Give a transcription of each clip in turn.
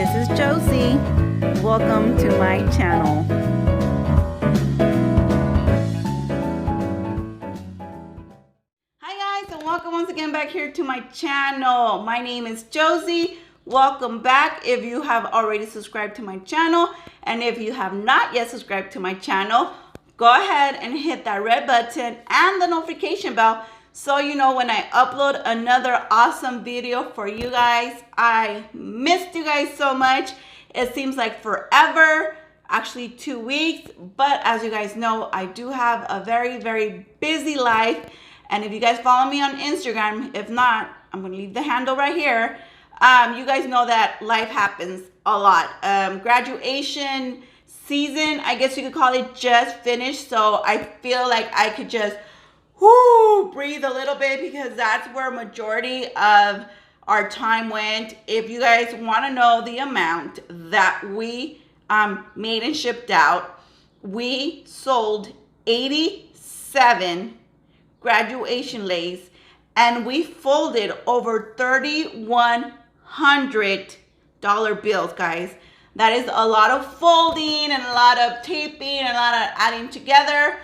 this is Josie. Welcome to my channel. Hi guys, and welcome once again back here to my channel. My name is Josie. Welcome back if you have already subscribed to my channel, and if you have not yet subscribed to my channel, go ahead and hit that red button and the notification bell so you know when I upload another awesome video for you guys. I missed you guys so much. It seems like forever, actually 2 weeks, but as you guys know, I do have a very busy life. And if you guys follow me on Instagram, if not, I'm gonna leave the handle right here. You guys know that life happens a lot. Graduation season, I guess you could call it, just finished, so I feel like I could just breathe a little bit, because that's where majority of our time went. If you guys want to know the amount that we made and shipped out, we sold 87 graduation lace, and we folded over $3,100 bills, guys. That is a lot of folding and a lot of taping and a lot of adding together.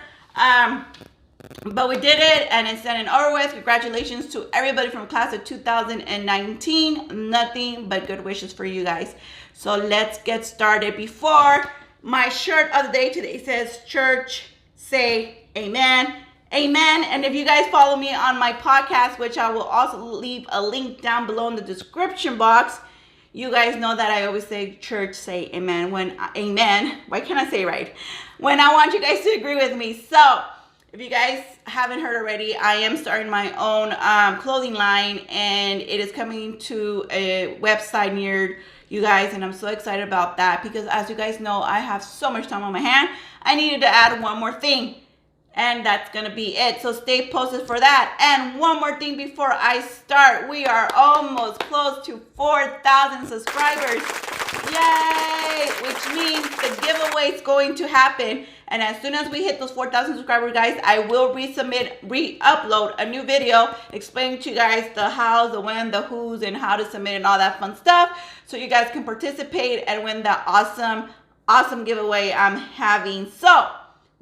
But we did it, and it's done and over with. Congratulations to everybody from class of 2019. Nothing but good wishes for you guys. So let's get started. Before, my shirt of the day today says, "Church, say amen." Amen. And if you guys follow me on my podcast, which I will also leave a link down below in the description box, you guys know that I always say church, say amen. Amen. Why can't I say right? When I want you guys to agree with me. So if you guys haven't heard already, I am starting my own clothing line, and it is coming to a website near you guys, and I'm so excited about that, because as you guys know, I have so much time on my hand. I needed to add one more thing, and that's gonna be it. So stay posted for that. And one more thing before I start, we are almost close to 4,000 subscribers. Yay! Which means the giveaway is going to happen. And as soon as we hit those 4,000 subscribers, guys, I will re-upload a new video explaining to you guys the hows, the when, the who's, and how to submit and all that fun stuff, so you guys can participate and win that awesome giveaway I'm having. So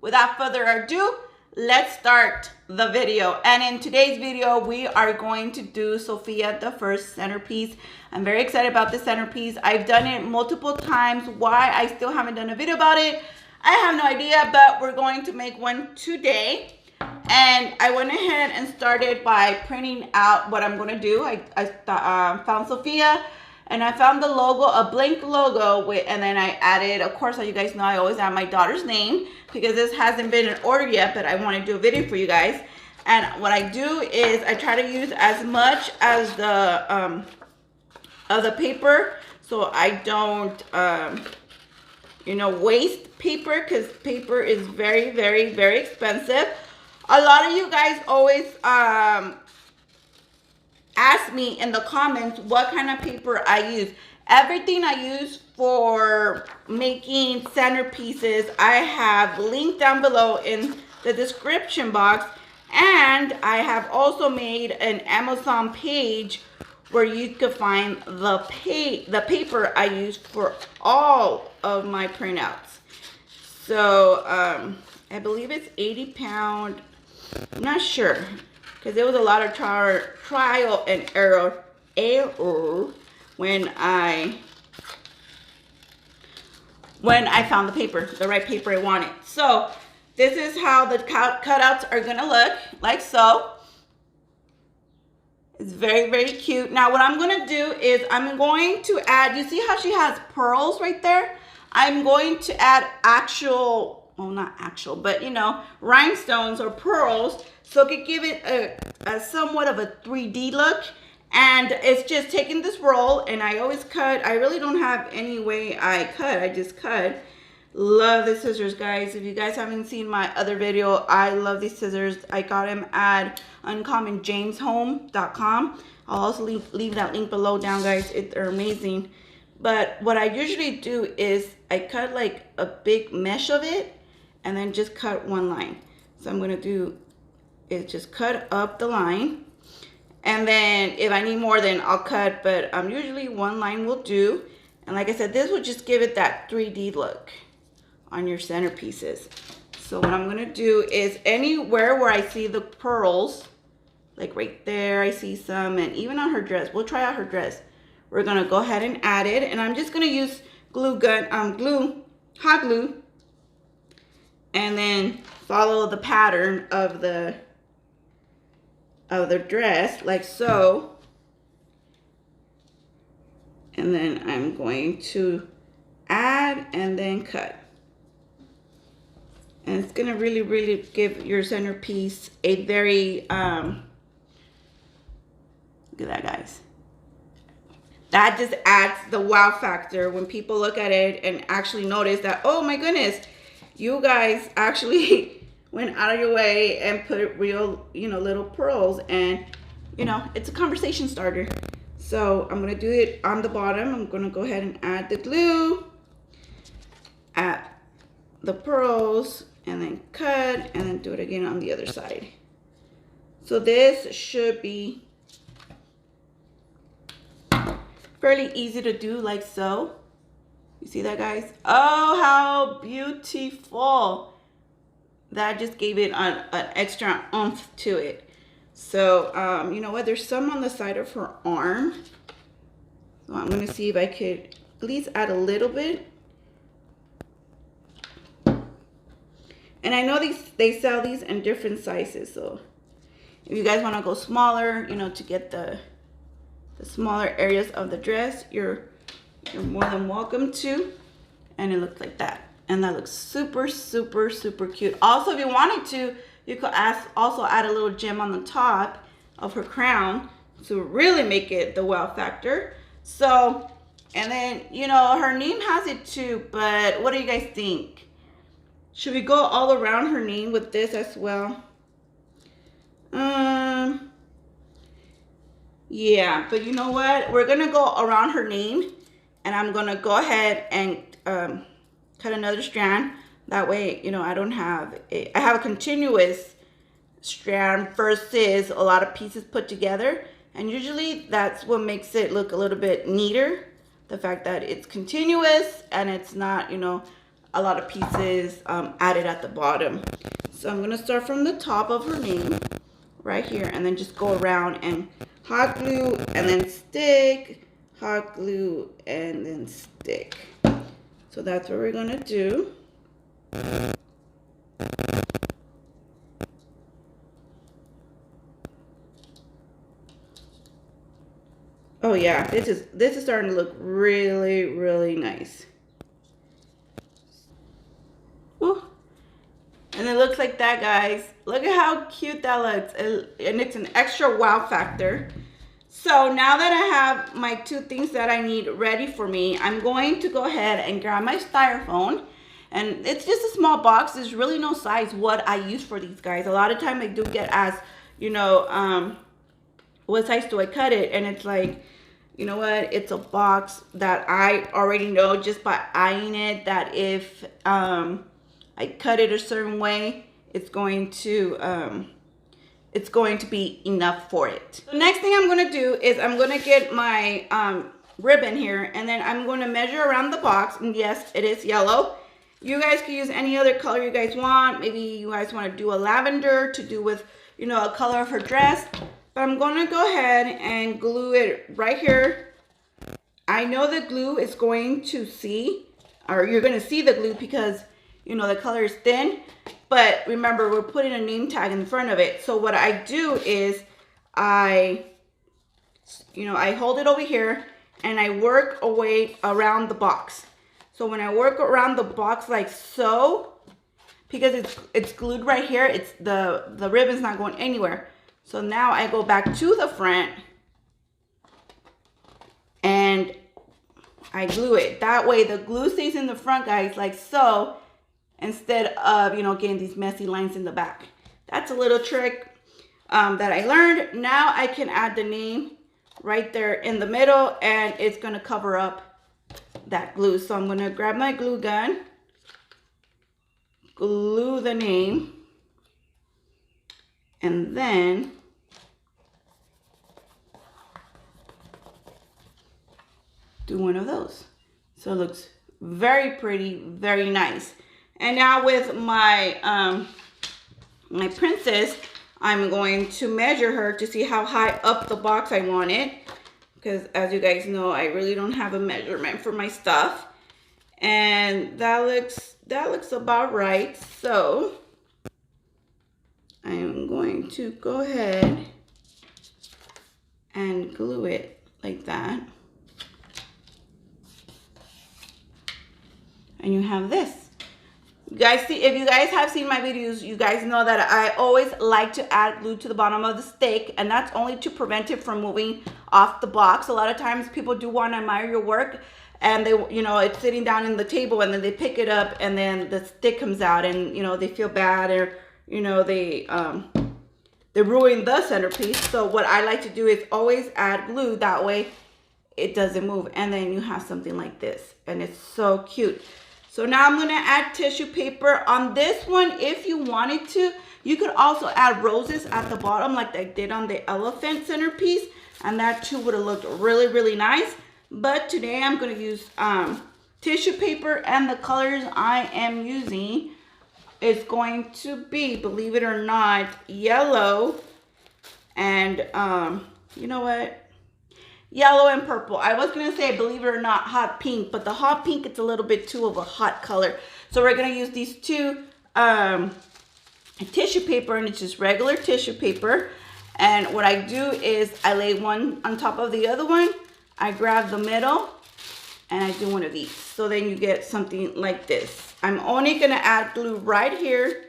without further ado, let's start the video. And in today's video, we are going to do Sophia the First centerpiece. I'm very excited about this centerpiece. I've done it multiple times. Why I still haven't done a video about it, I have no idea, but we're going to make one today. And I went ahead and started by printing out what I'm going to do. I found Sophia, and I found the logo, a blank logo, and then I added, of course, as you guys know, I always add my daughter's name, because this hasn't been in order yet, but I want to do a video for you guys. And what I do is I try to use as much as the of the paper, so I don't waste paper, because paper is very expensive. A lot of you guys always ask me in the comments what kind of paper I use. Everything I use for making centerpieces, I have linked down below in the description box, and I have also made an Amazon page where you can find the paper I use for all of my printouts. So I believe it's 80 pound. I'm not sure, because there was a lot of trial and error when I found the paper, the right paper I wanted. So this is how the cutouts are gonna look, like so. It's very cute. Now what I'm gonna do is I'm going to add, you see how she has pearls right there? I'm going to add actual, well, not actual, but rhinestones or pearls, so it could give it a somewhat of a 3D look. And it's just taking this roll, and I always cut. I really don't have any way I cut. I just cut. Love the scissors, guys. If you guys haven't seen my other video, I love these scissors. I got them at uncommonjameshome.com. I'll also leave that link below down, guys. They're amazing. But what I usually do is I cut like a big mesh of it, and then just cut one line. So I'm gonna do is just cut up the line, and then if I need more, then I'll cut, but usually one line will do. And like I said, this will just give it that 3D look on your centerpieces. So what I'm gonna do is anywhere where I see the pearls, like right there, I see some, and even on her dress, we'll try out her dress. We're gonna go ahead and add it, and I'm just gonna use hot glue, and then follow the pattern of the dress, like so. And then I'm going to add and then cut. And it's gonna really, really give your centerpiece a very, look at that, guys. That just adds the wow factor when people look at it and actually notice that, oh my goodness, you guys actually went out of your way and put real, little pearls, and it's a conversation starter. So I'm gonna do it on the bottom. I'm gonna go ahead and add the glue, add the pearls, and then cut, and then do it again on the other side. So this should be fairly easy to do, like so. You see that, guys? Oh, how beautiful. That just gave it an extra oomph to it. So, you know what? There's some on the side of her arm. So I'm going to see if I could at least add a little bit. And I know they sell these in different sizes. So if you guys want to go smaller, to get the smaller areas of the dress, you're more than welcome to. And it looks like that. And that looks super, super, super cute. Also, if you wanted to, you could also add a little gem on the top of her crown to really make it the wow factor. So, and then, her name has it too, but what do you guys think? Should we go all around her name with this as well? Yeah, but you know what? We're gonna go around her name, and I'm gonna go ahead and cut another strand. That way, I don't have I have a continuous strand versus a lot of pieces put together. And usually that's what makes it look a little bit neater. The fact that it's continuous and it's not, a lot of pieces added at the bottom. So I'm gonna start from the top of her name right here, and then just go around and hot glue and then stick, hot glue and then stick. So that's what we're gonna do. Oh yeah, this is starting to look really, really nice. Ooh. And it looks like that, guys. Look at how cute that looks. And it's an extra wow factor. So now that I have my two things that I need ready for me, I'm going to go ahead and grab my styrofoam. And it's just a small box. There's really no size what I use for these guys. A lot of time I do get asked, what size do I cut it? And it's like, you know what? It's a box that I already know just by eyeing it that if I cut it a certain way, it's going to be enough for it. The next thing I'm going to do is I'm going to get my ribbon here, and then I'm going to measure around the box. And yes, it is yellow. You guys can use any other color you guys want. Maybe you guys want to do a lavender to do with, a color of her dress. But I'm going to go ahead and glue it right here. I know the glue is going to see, or you're going to see the glue because, the color is thin. But remember, we're putting a name tag in front of it. So what I do is I hold it over here and I work away around the box. So when I work around the box like so, because it's glued right here, it's the ribbon's not going anywhere. So now I go back to the front and I glue it. That way the glue stays in the front, guys, like so, instead of, getting these messy lines in the back. That's a little trick that I learned. Now I can add the name right there in the middle, and it's gonna cover up that glue. So I'm gonna grab my glue gun, glue the name, and then do one of those. So it looks very pretty, very nice. And now with my my princess, I'm going to measure her to see how high up the box I want it. Because as you guys know, I really don't have a measurement for my stuff. And that looks about right. So I'm going to go ahead and glue it like that. And you have this. You guys see, if you guys have seen my videos, you guys know that I always like to add glue to the bottom of the stick, and that's only to prevent it from moving off the box. A lot of times people do want to admire your work, and they, you know, it's sitting down in the table, and then they pick it up, and then the stick comes out, and you know, they feel bad, or you know, they ruin the centerpiece. So what I like to do is always add glue, that way it doesn't move, and then you have something like this, and it's so cute. So now I'm gonna add tissue paper on this one. If you wanted to, you could also add roses at the bottom like I did on the elephant centerpiece, and that too would have looked really, really nice. But today I'm gonna use tissue paper, and the colors I am using is going to be, believe it or not, yellow and you know what? Yellow and purple. I was gonna say, believe it or not, hot pink, but the hot pink, it's a little bit too of a hot color. So we're gonna use these two tissue paper, and it's just regular tissue paper. And what I do is I lay one on top of the other one. I grab the middle and I do one of these. So then you get something like this. I'm only gonna add glue right here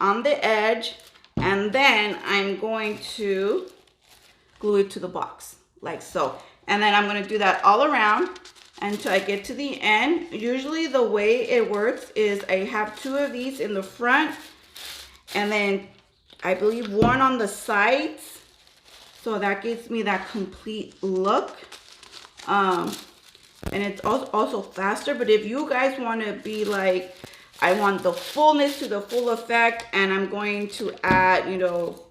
on the edge, and then I'm going to glue it to the box. Like so. And then I'm going to do that all around until I get to the end. Usually the way it works is I have two of these in the front, and then I believe one on the sides. So that gives me that complete look. And it's also faster. But if you guys want to be like, I want the fullness to the full effect, and I'm going to add, you know,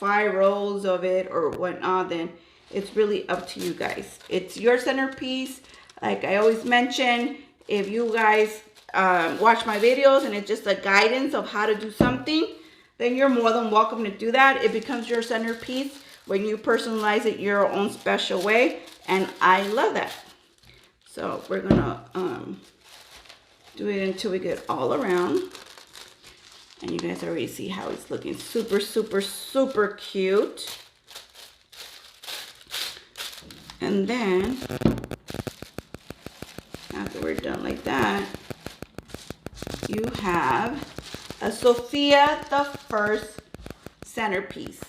5 rows of it or whatnot, then it's really up to you guys. It's your centerpiece. Like I always mention, if you guys watch my videos and it's just a guidance of how to do something, then you're more than welcome to do that. It becomes your centerpiece when you personalize it your own special way, and I love that. So we're gonna do it until we get all around. And you guys already see how it's looking super, super, super cute. And then, after we're done like that, you have a Sophia the First centerpiece.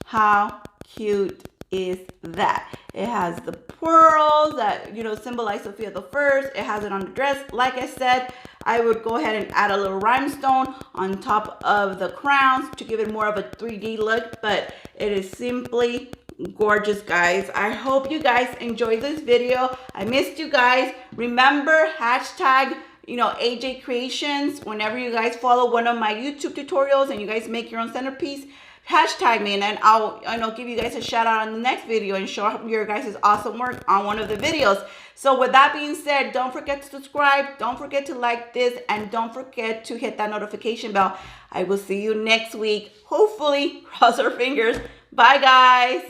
How cute is that? It has the pearls that, you know, symbolize Sophia the First. It has it on the dress. Like I said, I would go ahead and add a little rhinestone on top of the crowns to give it more of a 3D look, but it is simply gorgeous, guys. I hope you guys enjoyed this video. I missed you guys. Remember, hashtag, you know, AJ Creations. Whenever you guys follow one of my YouTube tutorials and you guys make your own centerpiece, hashtag me, and then I'll give you guys a shout out on the next video and show your guys' awesome work on one of the videos. So with that being said, don't forget to subscribe, don't forget to like this, and don't forget to hit that notification bell. I will see you next week. Hopefully, cross our fingers. Bye, guys.